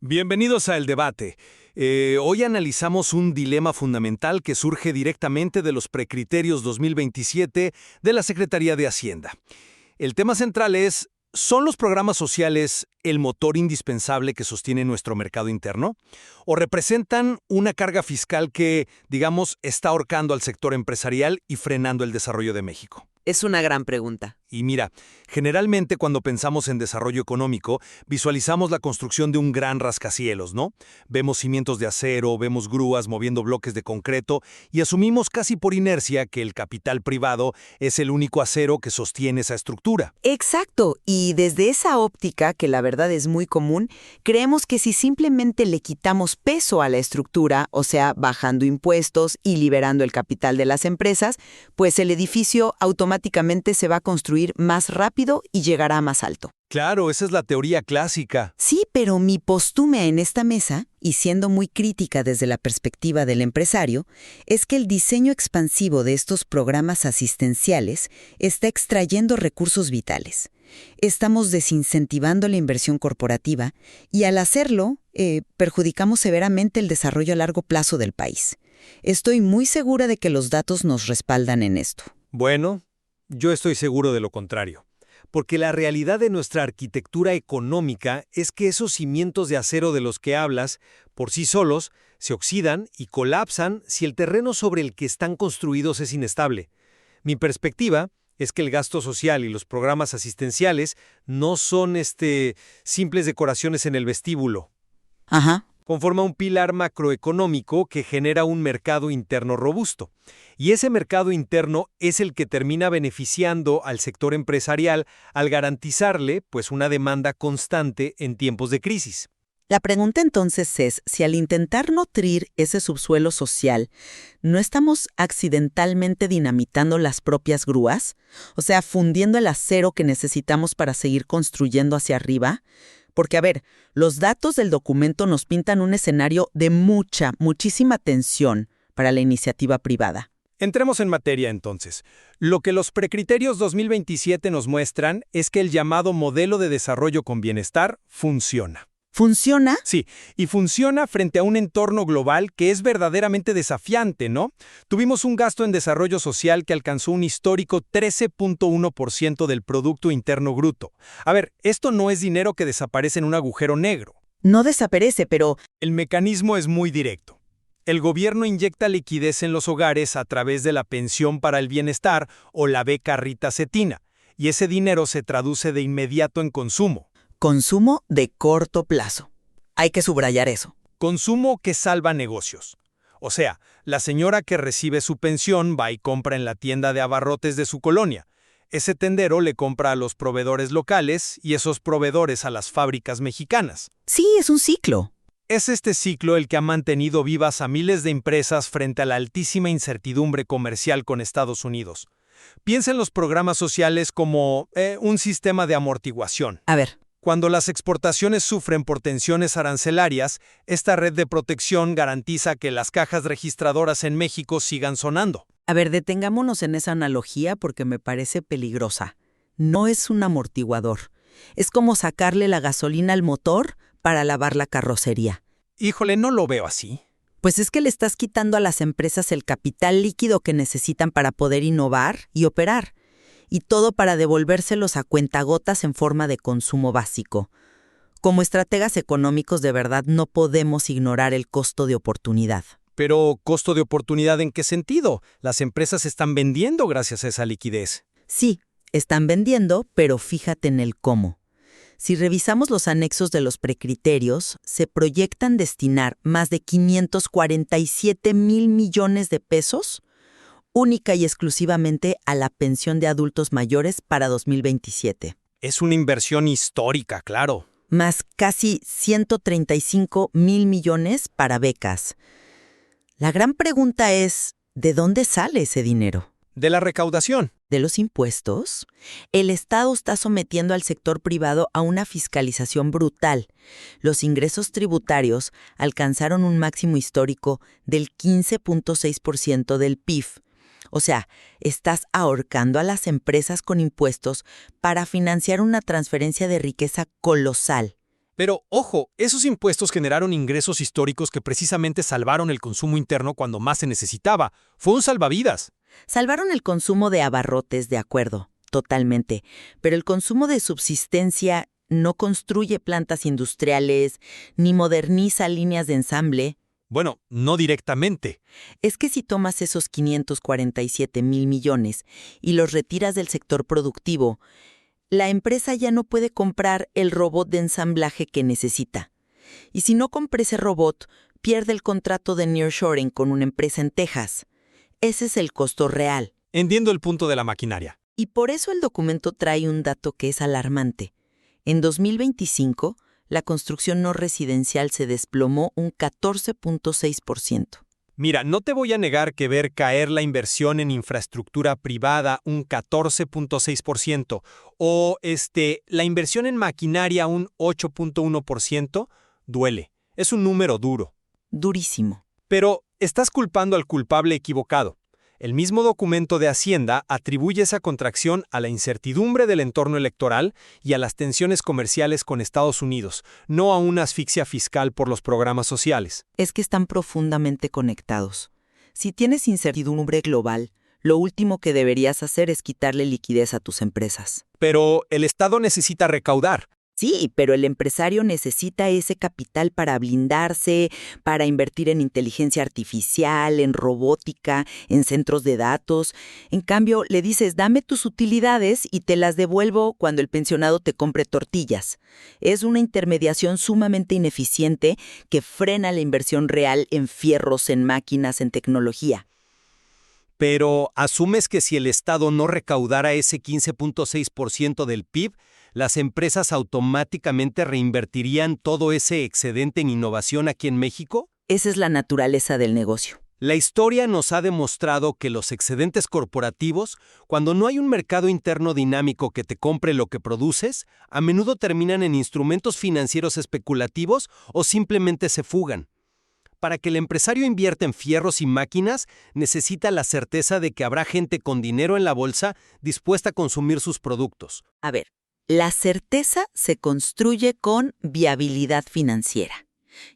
Bienvenidos a El Debate. Hoy analizamos un dilema fundamental que surge directamente de los precriterios 2027 de la Secretaría de Hacienda. El tema central es, ¿son los programas sociales el motor indispensable que sostiene nuestro mercado interno? ¿O representan una carga fiscal que, digamos, está ahorcando al sector empresarial y frenando el desarrollo de México? Es una gran pregunta. Y mira, generalmente cuando pensamos en desarrollo económico, visualizamos la construcción de un gran rascacielos, ¿no? Vemos cimientos de acero, vemos grúas moviendo bloques de concreto y asumimos casi por inercia que el capital privado es el único acero que sostiene esa estructura. Exacto, y desde esa óptica, que la verdad es muy común, creemos que si simplemente le quitamos peso a la estructura, o sea, bajando impuestos y liberando el capital de las empresas, pues el edificio automáticamente se va a construir más rápido y llegará más alto. Claro, esa es la teoría clásica. Sí, pero mi postura en esta mesa, y siendo muy crítica desde la perspectiva del empresario, es que el diseño expansivo de estos programas asistenciales está extrayendo recursos vitales. Estamos desincentivando la inversión corporativa y al hacerlo, perjudicamos severamente el desarrollo a largo plazo del país. Estoy muy segura de que los datos nos respaldan en esto. Bueno, yo estoy seguro de lo contrario. Porque la realidad de nuestra arquitectura económica es que esos cimientos de acero de los que hablas, por sí solos, se oxidan y colapsan si el terreno sobre el que están construidos es inestable. Mi perspectiva es que el gasto social y los programas asistenciales no son simples decoraciones en el vestíbulo. Ajá. Conforma un pilar macroeconómico que genera un mercado interno robusto. Y ese mercado interno es el que termina beneficiando al sector empresarial al garantizarle, pues, una demanda constante en tiempos de crisis. La pregunta entonces es si al intentar nutrir ese subsuelo social, ¿no estamos accidentalmente dinamitando las propias grúas? O sea, fundiendo el acero que necesitamos para seguir construyendo hacia arriba. Porque, a ver, los datos del documento nos pintan un escenario de muchísima tensión para la iniciativa privada. Entremos en materia, entonces. Lo que los precriterios 2027 nos muestran es que el llamado modelo de desarrollo con bienestar funciona. ¿Funciona? Sí, y funciona frente a un entorno global que es verdaderamente desafiante, ¿no? Tuvimos un gasto en desarrollo social que alcanzó un histórico 13.1% del Producto Interno Bruto. A ver, esto no es dinero que desaparece en un agujero negro. No desaparece, pero El mecanismo es muy directo. El gobierno inyecta liquidez en los hogares a través de la pensión para el bienestar o la beca Rita Cetina, y ese dinero se traduce de inmediato en consumo. consumo de corto plazo. Hay que subrayar eso. Consumo que salva negocios. O sea, la señora que recibe su pensión va y compra en la tienda de abarrotes de su colonia. Ese tendero le compra a los proveedores locales y esos proveedores a las fábricas mexicanas. Sí, es un ciclo. Es este ciclo el que ha mantenido vivas a miles de empresas frente a la altísima incertidumbre comercial con Estados Unidos. Piensa en los programas sociales como un sistema de amortiguación. A ver, Cuando las exportaciones sufren por tensiones arancelarias, esta red de protección garantiza que las cajas registradoras en México sigan sonando. detengámonos en esa analogía porque me parece peligrosa. No es un amortiguador. Es como sacarle la gasolina al motor para lavar la carrocería. Híjole, no lo veo así. Pues es que le estás quitando a las empresas el capital líquido que necesitan para poder innovar y operar. Y todo para devolvérselos a cuentagotas en forma de consumo básico. Como estrategas económicos de verdad no podemos ignorar el costo de oportunidad. Pero, ¿costo de oportunidad en qué sentido? Las empresas están vendiendo gracias a esa liquidez. Sí, están vendiendo, pero fíjate en el cómo. Si revisamos los anexos de los precriterios, se proyectan destinar más de 547,000 millones de pesos única y exclusivamente a la pensión de adultos mayores para 2027. Es una inversión histórica, claro. Más casi 135,000 millones para becas. La gran pregunta es, ¿de dónde sale ese dinero? De la recaudación. ¿De los impuestos? El Estado está sometiendo al sector privado a una fiscalización brutal. Los ingresos tributarios alcanzaron un máximo histórico del 15.6% del PIB. O sea, estás ahorcando a las empresas con impuestos para financiar una transferencia de riqueza colosal. Pero, ojo, esos impuestos generaron ingresos históricos que precisamente salvaron el consumo interno cuando más se necesitaba. Fue un salvavidas. Salvaron el consumo de abarrotes, de acuerdo, totalmente. Pero el consumo de subsistencia no construye plantas industriales, ni moderniza líneas de ensamble. Bueno, no directamente. Es que si tomas esos 547,000 millones y los retiras del sector productivo, la empresa ya no puede comprar el robot de ensamblaje que necesita. Y si no compra ese robot, pierde el contrato de nearshoring con una empresa en Texas. Ese es el costo real. Entiendo el punto de la maquinaria. Y por eso el documento trae un dato que es alarmante. En 2025, la construcción no residencial se desplomó un 14.6%. Mira, no te voy a negar que ver caer la inversión en infraestructura privada un 14.6% o la inversión en maquinaria un 8.1% duele. Es un número duro. Durísimo. Pero estás culpando al culpable equivocado. El mismo documento de Hacienda atribuye esa contracción a la incertidumbre del entorno electoral y a las tensiones comerciales con Estados Unidos, no a una asfixia fiscal por los programas sociales. Es que están profundamente conectados. Si tienes incertidumbre global, lo último que deberías hacer es quitarle liquidez a tus empresas. Pero el Estado necesita recaudar. Sí, pero el empresario necesita ese capital para blindarse, para invertir en inteligencia artificial, en robótica, en centros de datos. En cambio, le dices, dame tus utilidades y te las devuelvo cuando el pensionado te compre tortillas. Es una intermediación sumamente ineficiente que frena la inversión real en fierros, en máquinas, en tecnología. Pero asumes que si el Estado no recaudara ese 15.6% del PIB, las empresas automáticamente reinvertirían todo ese excedente en innovación aquí en México? Esa es la naturaleza del negocio. La historia nos ha demostrado que los excedentes corporativos, cuando no hay un mercado interno dinámico que te compre lo que produces, a menudo terminan en instrumentos financieros especulativos o simplemente se fugan. Para que el empresario invierta en fierros y máquinas, necesita la certeza de que habrá gente con dinero en la bolsa dispuesta a consumir sus productos. A ver, la certeza se construye con viabilidad financiera.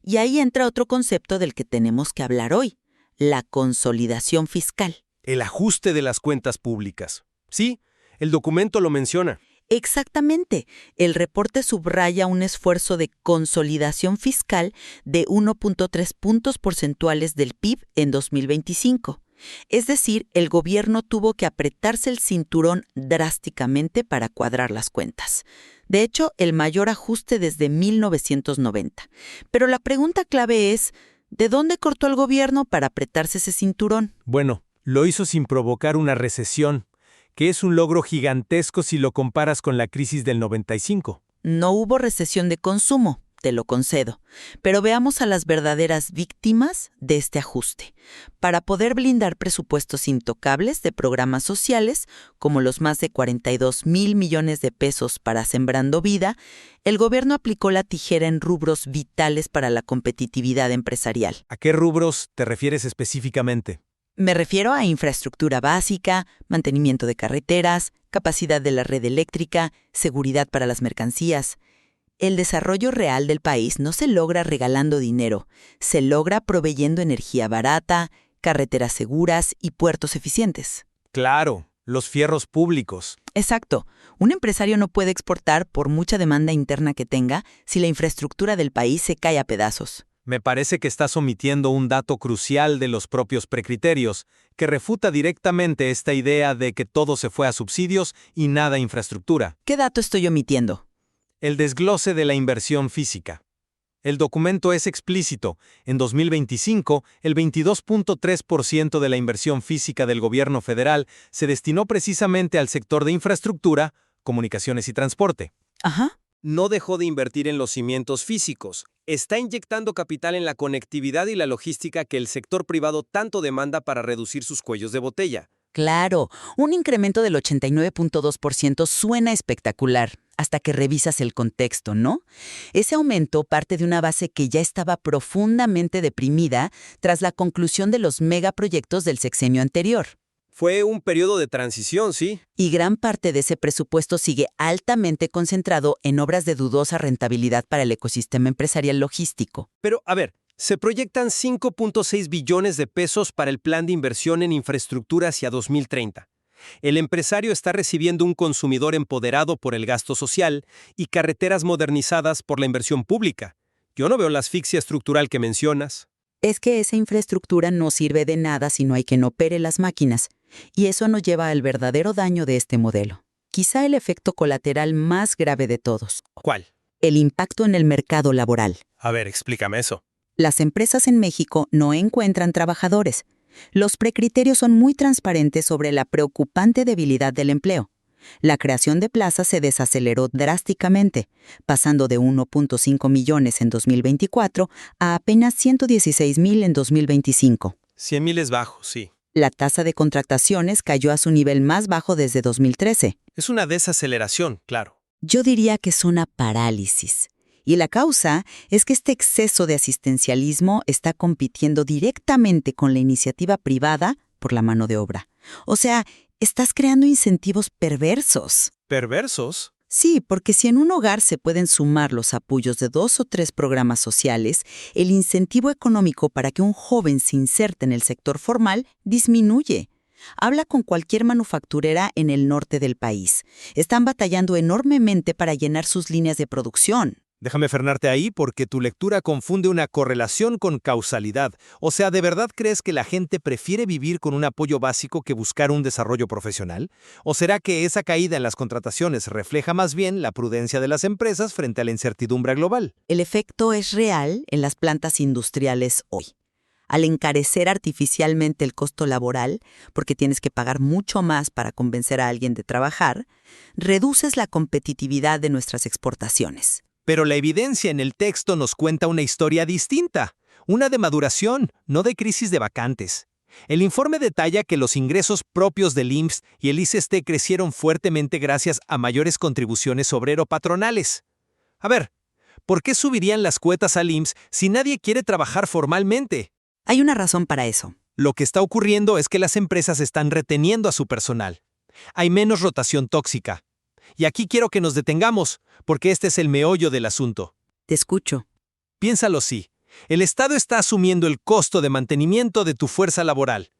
Y ahí entra otro concepto del que tenemos que hablar hoy, la consolidación fiscal. El ajuste de las cuentas públicas. Sí, el documento lo menciona. Exactamente. El reporte subraya un esfuerzo de consolidación fiscal de 1.3 puntos porcentuales del PIB en 2025. Es decir, el gobierno tuvo que apretarse el cinturón drásticamente para cuadrar las cuentas. De hecho, el mayor ajuste desde 1990. Pero la pregunta clave es, ¿de dónde cortó el gobierno para apretarse ese cinturón? Bueno, lo hizo sin provocar una recesión, que es un logro gigantesco si lo comparas con la crisis del 95. No hubo recesión de consumo, te lo concedo, pero veamos a las verdaderas víctimas de este ajuste. Para poder blindar presupuestos intocables de programas sociales, como los más de 42,000 millones de pesos para Sembrando Vida, el gobierno aplicó la tijera en rubros vitales para la competitividad empresarial. ¿A qué rubros te refieres específicamente? Me refiero a infraestructura básica, mantenimiento de carreteras, capacidad de la red eléctrica, seguridad para las mercancías. El desarrollo real del país no se logra regalando dinero, se logra proveyendo energía barata, carreteras seguras y puertos eficientes. Claro, los fierros públicos. Exacto. Un empresario no puede exportar por mucha demanda interna que tenga si la infraestructura del país se cae a pedazos. Me parece que estás omitiendo un dato crucial de los propios precriterios, que refuta directamente esta idea de que todo se fue a subsidios y nada a infraestructura. ¿Qué dato estoy omitiendo? El desglose de la inversión física. El documento es explícito. En 2025, el 22.3% de la inversión física del gobierno federal se destinó precisamente al sector de infraestructura, comunicaciones y transporte. Ajá. No dejó de invertir en los cimientos físicos. Está inyectando capital en la conectividad y la logística que el sector privado tanto demanda para reducir sus cuellos de botella. Claro, un incremento del 89.2% suena espectacular, hasta que revisas el contexto, ¿no? Ese aumento parte de una base que ya estaba profundamente deprimida tras la conclusión de los megaproyectos del sexenio anterior. Fue un periodo de transición, sí. Y gran parte de ese presupuesto sigue altamente concentrado en obras de dudosa rentabilidad para el ecosistema empresarial logístico. Pero, a ver, se proyectan 5.6 billones de pesos para el plan de inversión en infraestructura hacia 2030. El empresario está recibiendo un consumidor empoderado por el gasto social y carreteras modernizadas por la inversión pública. Yo no veo la asfixia estructural que mencionas. Es que esa infraestructura no sirve de nada si no hay quien opere las máquinas, y eso nos lleva al verdadero daño de este modelo. Quizá el efecto colateral más grave de todos. ¿Cuál? El impacto en el mercado laboral. A ver, explícame eso. Las empresas en México no encuentran trabajadores. Los precriterios son muy transparentes sobre la preocupante debilidad del empleo. La creación de plazas se desaceleró drásticamente, pasando de 1.5 millones en 2024 a apenas 116,000 en 2025. 100,000 es bajo, sí. La tasa de contrataciones cayó a su nivel más bajo desde 2013. Es una desaceleración, claro. Yo diría que es una parálisis. Y la causa es que este exceso de asistencialismo está compitiendo directamente con la iniciativa privada por la mano de obra. O sea, estás creando incentivos perversos. ¿Perversos? Sí, porque si en un hogar se pueden sumar los apoyos de 2 o 3 programas sociales, el incentivo económico para que un joven se inserte en el sector formal disminuye. Habla con cualquier manufacturera en el norte del país. Están batallando enormemente para llenar sus líneas de producción. Déjame frenarte ahí porque tu lectura confunde una correlación con causalidad. O sea, ¿de verdad crees que la gente prefiere vivir con un apoyo básico que buscar un desarrollo profesional? ¿O será que esa caída en las contrataciones refleja más bien la prudencia de las empresas frente a la incertidumbre global? El efecto es real en las plantas industriales hoy. Al encarecer artificialmente el costo laboral, porque tienes que pagar mucho más para convencer a alguien de trabajar, reduces la competitividad de nuestras exportaciones. Pero la evidencia en el texto nos cuenta una historia distinta, una de maduración, no de crisis de vacantes. El informe detalla que los ingresos propios del IMSS y el ICST crecieron fuertemente gracias a mayores contribuciones obrero-patronales. A ver, ¿por qué subirían las cuotas al IMSS si nadie quiere trabajar formalmente? Hay una razón para eso. Lo que está ocurriendo es que las empresas están reteniendo a su personal. Hay menos rotación tóxica. Y aquí quiero que nos detengamos, porque este es el meollo del asunto. Te escucho. Piénsalo así. El Estado está asumiendo el costo de mantenimiento de tu fuerza laboral.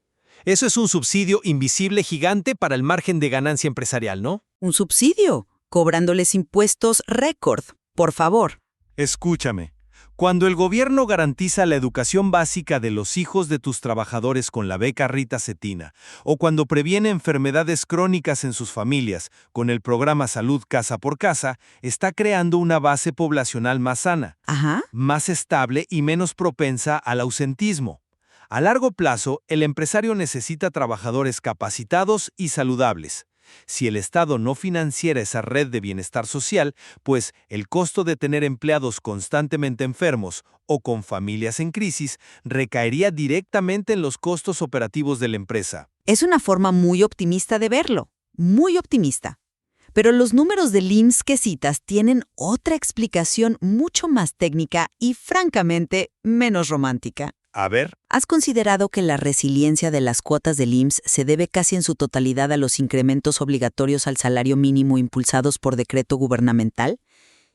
Eso es un subsidio invisible gigante para el margen de ganancia empresarial, ¿no? Un subsidio, cobrándoles impuestos récord. Por favor. Escúchame. Cuando el gobierno garantiza la educación básica de los hijos de tus trabajadores con la beca Rita Cetina, o cuando previene enfermedades crónicas en sus familias con el programa Salud Casa por Casa, está creando una base poblacional más sana, Ajá. más estable y menos propensa al ausentismo. A largo plazo, el empresario necesita trabajadores capacitados y saludables. Si el Estado no financiara esa red de bienestar social, pues el costo de tener empleados constantemente enfermos o con familias en crisis recaería directamente en los costos operativos de la empresa. Es una forma muy optimista de verlo. Muy optimista. Pero los números del IMSS que citas tienen otra explicación mucho más técnica y, francamente, menos romántica. A ver. ¿Has considerado que la resiliencia de las cuotas del IMSS se debe casi en su totalidad a los incrementos obligatorios al salario mínimo impulsados por decreto gubernamental?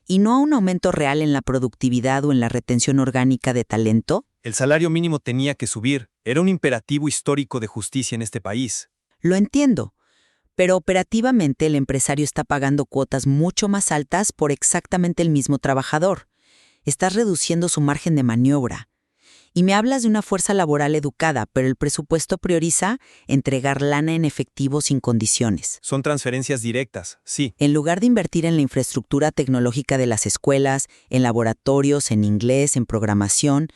¿Y no a un aumento real en la productividad o en la retención orgánica de talento? El salario mínimo tenía que subir. Era un imperativo histórico de justicia en este país. Lo entiendo. Pero operativamente el empresario está pagando cuotas mucho más altas por exactamente el mismo trabajador. Estás reduciendo su margen de maniobra. Y me hablas de una fuerza laboral educada, pero el presupuesto prioriza entregar lana en efectivo sin condiciones. Son transferencias directas, sí. En lugar de invertir en la infraestructura tecnológica de las escuelas, en laboratorios, en inglés, en programación,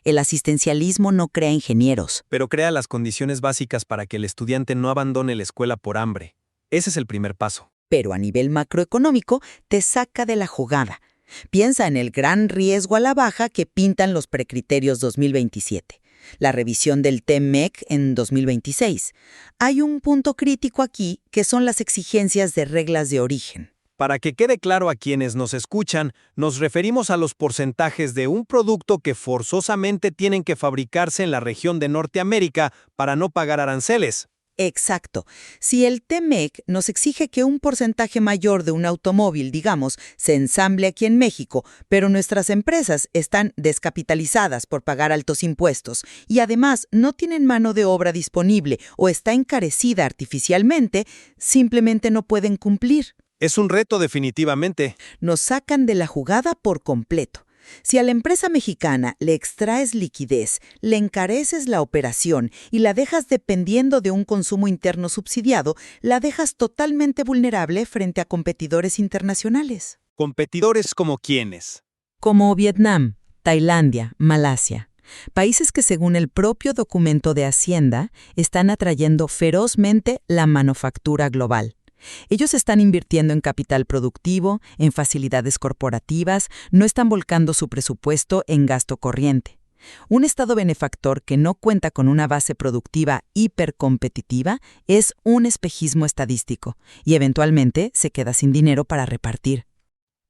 el asistencialismo no crea ingenieros. Pero crea las condiciones básicas para que el estudiante no abandone la escuela por hambre. Ese es el primer paso. Pero a nivel macroeconómico te saca de la jugada. Piensa en el gran riesgo a la baja que pintan los precriterios 2027, la revisión del TEMEC en 2026. Hay un punto crítico aquí que son las exigencias de reglas de origen. Para que quede claro a quienes nos escuchan, nos referimos a los porcentajes de un producto que forzosamente tienen que fabricarse en la región de Norteamérica para no pagar aranceles. Exacto. Si el TMEC nos exige que un porcentaje mayor de un automóvil, digamos, se ensamble aquí en México, pero nuestras empresas están descapitalizadas por pagar altos impuestos y además no tienen mano de obra disponible o está encarecida artificialmente, simplemente no pueden cumplir. Es un reto definitivamente. Nos sacan de la jugada por completo. Si a la empresa mexicana le extraes liquidez, le encareces la operación y la dejas dependiendo de un consumo interno subsidiado, la dejas totalmente vulnerable frente a competidores internacionales. ¿Competidores como quiénes? Como Vietnam, Tailandia, Malasia. Países que según el propio documento de Hacienda están atrayendo ferozmente la manufactura global. Ellos están invirtiendo en capital productivo, en facilidades corporativas, no están volcando su presupuesto en gasto corriente. Un Estado benefactor que no cuenta con una base productiva hipercompetitiva es un espejismo estadístico y eventualmente se queda sin dinero para repartir.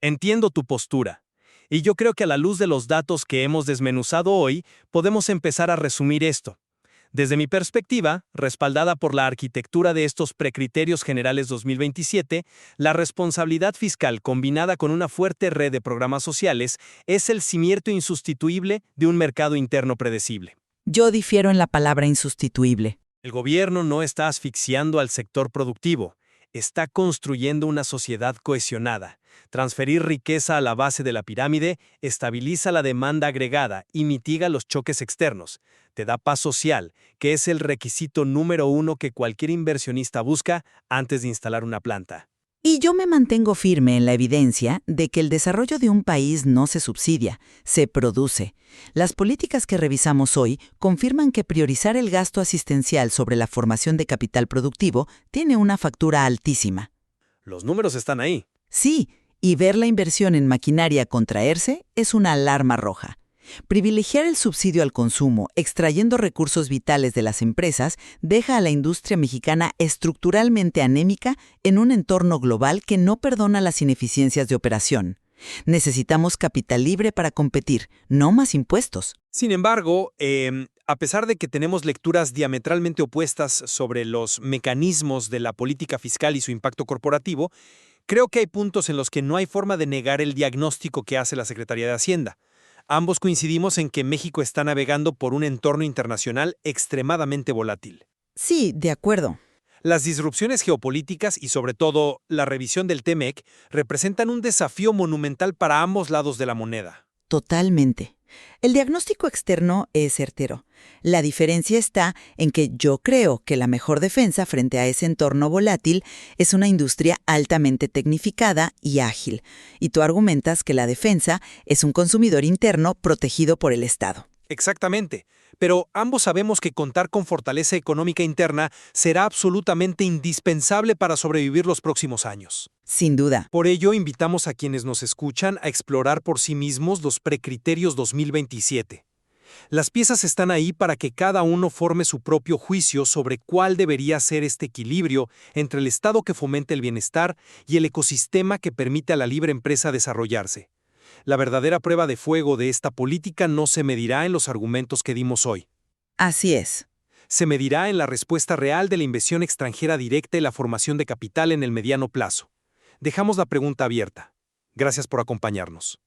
Entiendo tu postura. Y yo creo que a la luz de los datos que hemos desmenuzado hoy, podemos empezar a resumir esto. Desde mi perspectiva, respaldada por la arquitectura de estos precriterios generales 2027, la responsabilidad fiscal combinada con una fuerte red de programas sociales es el cimiento insustituible de un mercado interno predecible. Yo difiero en la palabra insustituible. El gobierno no está asfixiando al sector productivo, está construyendo una sociedad cohesionada. Transferir riqueza a la base de la pirámide estabiliza la demanda agregada y mitiga los choques externos. Te da paz social, que es el requisito número 1 que cualquier inversionista busca antes de instalar una planta. Y yo me mantengo firme en la evidencia de que el desarrollo de un país no se subsidia, se produce. Las políticas que revisamos hoy confirman que priorizar el gasto asistencial sobre la formación de capital productivo tiene una factura altísima. Los números están ahí. Sí, y ver la inversión en maquinaria contraerse es una alarma roja. Privilegiar el subsidio al consumo, extrayendo recursos vitales de las empresas, deja a la industria mexicana estructuralmente anémica en un entorno global que no perdona las ineficiencias de operación. Necesitamos capital libre para competir, no más impuestos. Sin embargo, a pesar de que tenemos lecturas diametralmente opuestas sobre los mecanismos de la política fiscal y su impacto corporativo, creo que hay puntos en los que no hay forma de negar el diagnóstico que hace la Secretaría de Hacienda. Ambos coincidimos en que México está navegando por un entorno internacional extremadamente volátil. Sí, de acuerdo. Las disrupciones geopolíticas y sobre todo la revisión del TMEC representan un desafío monumental para ambos lados de la moneda. Totalmente. El diagnóstico externo es certero. La diferencia está en que yo creo que la mejor defensa frente a ese entorno volátil es una industria altamente tecnificada y ágil, y tú argumentas que la defensa es un consumidor interno protegido por el Estado. Exactamente, pero ambos sabemos que contar con fortaleza económica interna será absolutamente indispensable para sobrevivir los próximos años. Sin duda. Por ello, invitamos a quienes nos escuchan a explorar por sí mismos los precriterios 2027. Las piezas están ahí para que cada uno forme su propio juicio sobre cuál debería ser este equilibrio entre el Estado que fomenta el bienestar y el ecosistema que permite a la libre empresa desarrollarse. La verdadera prueba de fuego de esta política no se medirá en los argumentos que dimos hoy. Así es. Se medirá en la respuesta real de la inversión extranjera directa y la formación de capital en el mediano plazo. Dejamos la pregunta abierta. Gracias por acompañarnos.